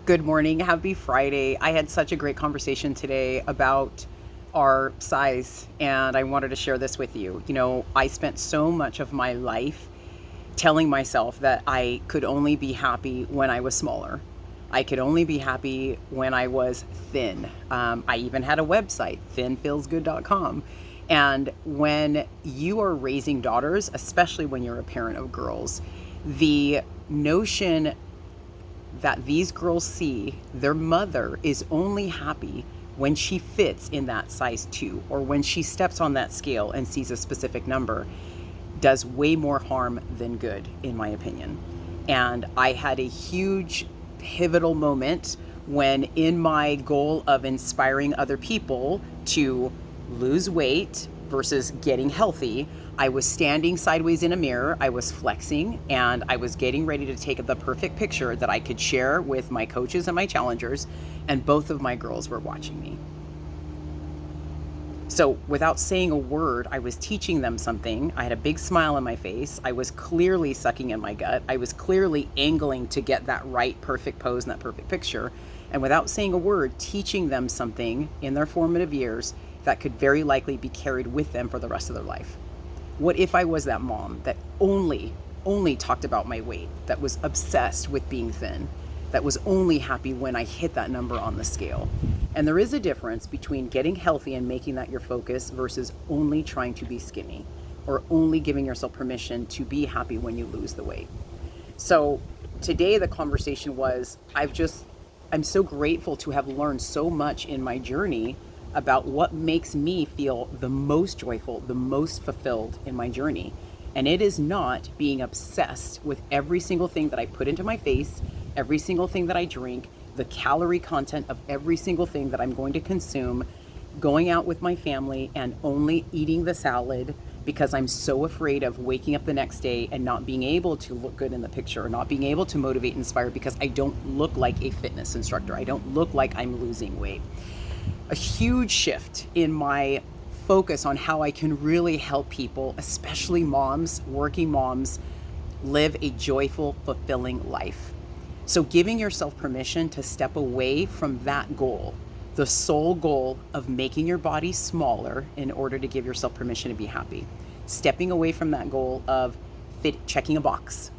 Good morning. Happy Friday. I had such a great conversation today about our size, and I wanted to share this with you. I spent so much of my life telling myself that I could only be happy when I was smaller. I could only be happy when I was thin. I even had a website, thinfeelsgood.com. And when you are raising daughters, especially when you're a parent of girls, the notion that these girls see their mother is only happy when she fits in that size 2, or when she steps on that scale and sees a specific number, does way more harm than good, in my opinion. And I had a huge pivotal moment when, in my goal of inspiring other people to lose weight versus getting healthy, I was standing sideways in a mirror, I was flexing, and I was getting ready to take the perfect picture that I could share with my coaches and my challengers, and both of my girls were watching me. So without saying a word, I was teaching them something. I had a big smile on my face. I was clearly sucking in my gut. I was clearly angling to get that right perfect pose and that perfect picture. And without saying a word, teaching them something in their formative years that could very likely be carried with them for the rest of their life. What if I was that mom that only talked about my weight, that was obsessed with being thin, that was only happy when I hit that number on the scale? And there is a difference between getting healthy and making that your focus versus only trying to be skinny, or only giving yourself permission to be happy when you lose the weight. So today the conversation was, I'm so grateful to have learned so much in my journey about what makes me feel the most joyful, the most fulfilled in my journey. And it is not being obsessed with every single thing that I put into my face, every single thing that I drink, the calorie content of every single thing that I'm going to consume, going out with my family and only eating the salad because I'm so afraid of waking up the next day and not being able to look good in the picture, or not being able to motivate and inspire because I don't look like a fitness instructor. I don't look like I'm losing weight. A huge shift in my focus on how I can really help people, especially moms, working moms, live a joyful, fulfilling life. So giving yourself permission to step away from that goal, the sole goal of making your body smaller in order to give yourself permission to be happy. Stepping away from that goal of checking a box,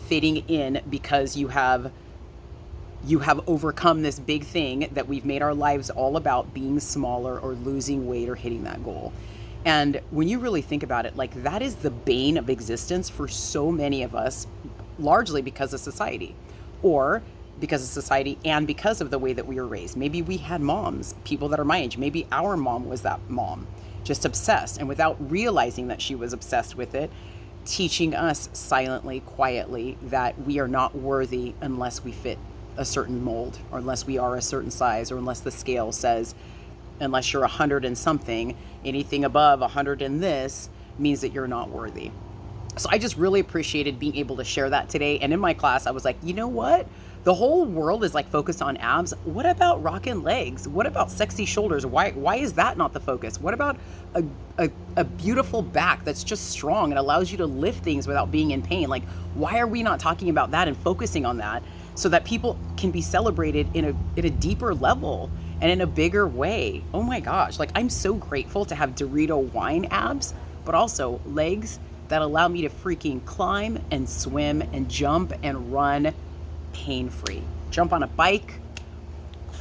fitting in because you have overcome this big thing that we've made our lives all about, being smaller or losing weight or hitting that goal. And when you really think about it, like, that is the bane of existence for so many of us, largely because of society, or because of society and because of the way that we were raised. Maybe we had moms, people that are my age, maybe our mom was that mom, just obsessed, and without realizing that she was obsessed with it, teaching us silently, quietly, that we are not worthy unless we fit a certain mold, or unless we are a certain size, or unless the scale says, unless you're 100 and something, anything above 100 and this means that you're not worthy. So I just really appreciated being able to share that today. And in my class, I was like, you know what? The whole world is like focused on abs. What about rocking legs? What about sexy shoulders? Why is that not the focus? What about a beautiful back that's just strong and allows you to lift things without being in pain? Like, why are we not talking about that and focusing on that so that people can be celebrated in a deeper level and in a bigger way? Oh my gosh, like, I'm so grateful to have Dorito wine abs, but also legs that allow me to freaking climb and swim and jump and run pain-free. Jump on a bike,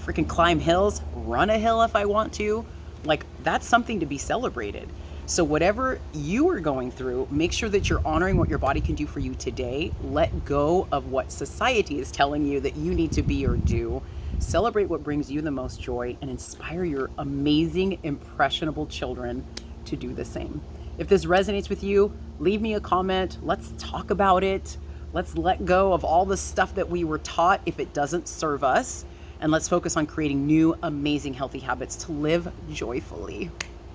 freaking climb hills, run a hill if I want to. Like, that's something to be celebrated. So whatever you are going through, make sure that you're honoring what your body can do for you today. Let go of what society is telling you that you need to be or do. Celebrate what brings you the most joy and inspire your amazing, impressionable children to do the same. If this resonates with you, leave me a comment. Let's talk about it. Let's let go of all the stuff that we were taught if it doesn't serve us. And let's focus on creating new, amazing, healthy habits to live joyfully.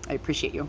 I appreciate you.